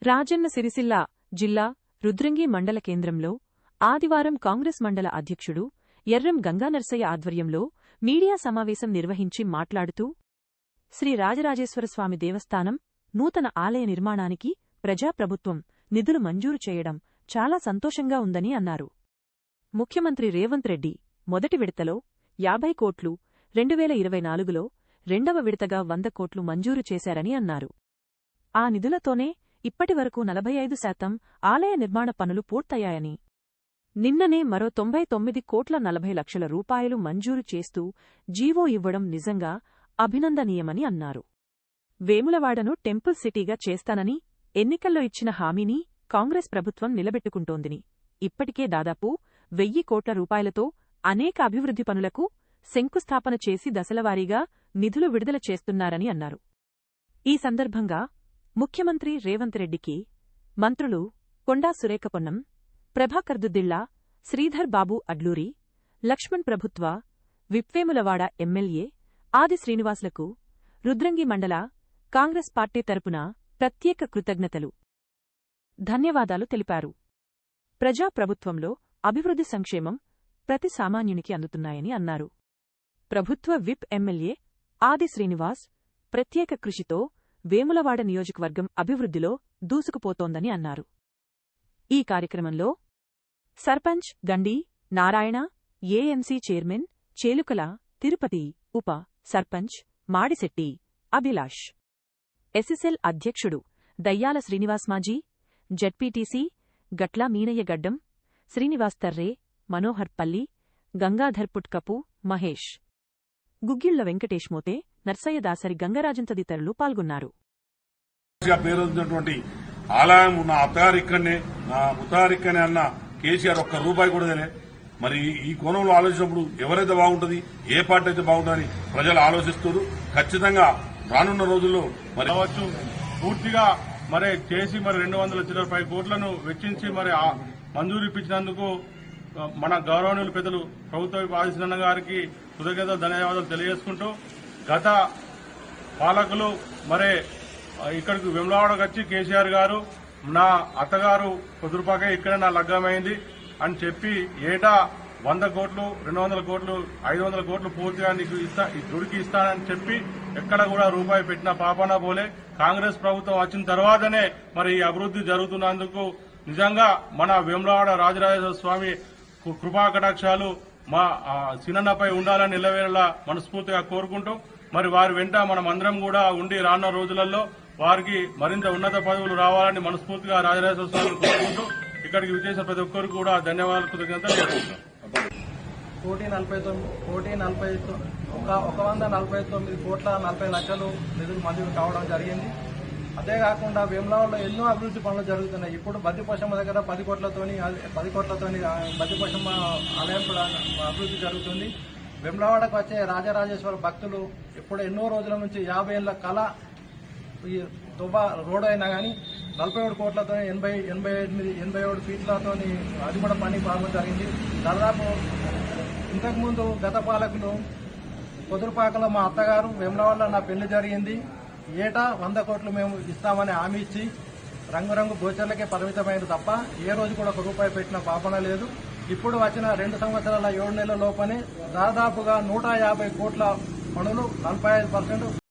రాజన్న సిరిసిల్ల జిల్లా రుద్రంగి మండల కేంద్రంలో ఆదివారం కాంగ్రెస్ మండల అధ్యక్షుడు ఎర్రం గంగానర్సయ్య ఆధ్వర్యంలో మీడియా సమావేశం నిర్వహించి మాట్లాడుతూ శ్రీ రాజరాజేశ్వరస్వామి దేవస్థానం నూతన ఆలయ నిర్మాణానికి ప్రజాప్రభుత్వం నిధులు మంజూరు చేయడం చాలా సంతోషంగా ఉందని అన్నారు. ముఖ్యమంత్రి రేవంత్ రెడ్డి మొదటి విడతలో 50 కోట్లు, 2024లో రెండవ విడతగా 100 కోట్లు మంజూరు చేశారని అన్నారు. ఆ నిధులతోనే ఇప్పటివరకు 45% ఆలయ నిర్మాణ పనులు పూర్తయ్యాయని, నిన్ననే మరో 99 కోట్ల 40 లక్షల రూపాయలు మంజూరు చేస్తూ జీవో ఇవ్వడం నిజంగా అభినందనీయమని అన్నారు. వేములవాడను టెంపుల్ సిటీగా చేస్తానని ఎన్నికల్లో ఇచ్చిన హామీని కాంగ్రెస్ ప్రభుత్వం నిలబెట్టుకుంటోందని, ఇప్పటికే దాదాపు 1000 కోట్ల రూపాయలతో అనేక అభివృద్ధి పనులకు శంకుస్థాపన చేసి దశలవారీగా నిధులు విడుదల చేస్తున్నారని అన్నారు. ఈ సందర్భంగా ముఖ్యమంత్రి రేవంత్ రెడ్డికి మంత్రులు కొండా సురేఖ పొన్నం, ప్రభాకర్ దుద్దిళ్ల, శ్రీధర్ బాబు అడ్లూరి, లక్ష్మణ్ ప్రభుత్వ, విప్వేములవాడ ఎమ్మెల్యే ఆది శ్రీనివాసులకు రుద్రంగి మండల కాంగ్రెస్ పార్టీ తరపున ప్రత్యేక కృతజ్ఞతలు, ధన్యవాదాలు తెలిపారు. ప్రజాప్రభుత్వంలో అభివృద్ధి సంక్షేమం ప్రతి సామాన్యునికి అందుతున్నాయని అన్నారు. ప్రభుత్వ విప్ ఎమ్మెల్యే ఆది శ్రీనివాస్ ప్రత్యేక కృషితో వేములవాడ నియోజకవర్గం అభివృద్ధిలో దూసుకుపోతోందని అన్నారు. ఈ కార్యక్రమంలో సర్పంచ్ గండి నారాయణ, ఏఎంసీ చైర్మన్ చేలుకల తిరుపతి, ఉప సర్పంచ్ మాడిశెట్టి అభిలాష్, ఎస్ఎస్ఎల్ అధ్యక్షుడు దయ్యాల శ్రీనివాస్మాజీ, జడ్పీటీసీ గట్ల మీనయ్యగడ్డం, శ్రీనివాస్ తర్రే, మనోహర్ పల్లి, గంగాధర్ పుట్కపు, మహేష్, గుగ్గిళ్ల వెంకటేష్మోతే, నర్సయ్య దాసరి, గంగరాజన్ తదితరులు పాల్గొన్నారు. పేరొందినటువంటి ఆలయం ఉన్న అత్తారిక్కనే, నా ఉత్తారిక్కనే అన్న కేసీఆర్ ఒక్క రూపాయి కూడా తినే. మరి ఈ కోణంలో ఆలోచించినప్పుడు ఎవరైతే బాగుంటుంది, ఏ పార్టీ అయితే బాగుంటుందని ప్రజలు ఆలోచిస్తారు. ఖచ్చితంగా రానున్న రోజుల్లో మరి కావచ్చు పూర్తిగా మరి చేసి మరి 200 కోట్లను వెచ్చించి మరి మంజూరు ఇప్పించినందుకు మన గౌరవనీయులు పెద్దలు ప్రభుత్వ ఆదిశీలన్న గారికి కృతజ్ఞతలు, ధన్యవాదాలు తెలియజేసుకుంటూ, గత పాలకులు మరి ఇక్కడికి వేములవాడకు వచ్చి కేసీఆర్ గారు నా అత్తగారు కుదురుపాకే ఇక్కడ నా లగ్గమైంది అని చెప్పి ఏటా 100 కోట్లు, 200 కోట్లు, 500 కోట్లు పూర్తిగా నీకు గుడికి ఇస్తానని చెప్పి ఎక్కడ కూడా రూపాయి పెట్టిన పాపాన పోలే. కాంగ్రెస్ ప్రభుత్వం వచ్చిన తర్వాతనే మరి ఈ అభివృద్ధి జరుగుతున్నందుకు నిజంగా మన వేములవాడ రాజరాజేశ్వర స్వామి కృపా కటాక్షాలు మా సినన్నపై ఉండాలని నిలవేళలా మనస్ఫూర్తిగా కోరుకుంటూ, మరి వారి వెంట మనమందరం కూడా ఉండి రానున్న రోజులలో వారికి మరింత ఉన్నత పదవులు రావాలని మనస్ఫూర్తిగా రాజరాజేశ్వర స్వామిని కోరుకుంటూ ఇక్కడికి విచ్చేసిన ప్రతి ఒక్కరికి కూడా ధన్యవాదాలు, కృతజ్ఞతలు తెలుపుతున్నాం. 149 కోట్ల 40 లక్షలు నిధులు మంజూరు కావడం జరిగింది. అంతేకాకుండా వేములవాడలో ఎన్నో అభివృద్ధి పనులు జరుగుతున్నాయి. ఇప్పుడు బద్దిపోషమ్మ దగ్గర 10 కోట్లతోని బద్దిపోషమ్మ ఆలయం కూడా అభివృద్ధి జరుగుతుంది. వేములవాడకు వచ్చే రాజరాజేశ్వర భక్తులు ఇప్పుడు ఎన్నో రోజుల నుంచి 50 ఏళ్ల కళ ఈ దుబ్బా రోడ్ అయినా కానీ 47 కోట్లతో 87 ఫీట్లతో అది కూడా పని ప్రారంభం జరిగింది. దాదాపు ఇంతకుముందు గత పాలకులు కుదురుపాకలో మా అత్తగారు వేములవాడలో నా పెళ్లి జరిగింది, ఏటా 100 కోట్లు మేము ఇస్తామని హామీ ఇచ్చి రంగురంగు గోచర్లకే పరిమితమైన తప్ప ఏ రోజు కూడా 1 రూపాయి పెట్టిన పాపన లేదు. ఇప్పుడు వచ్చిన 2 సంవత్సరాల 7 నెలల లోపనే దాదాపుగా 150 కోట్ల పనులు 45%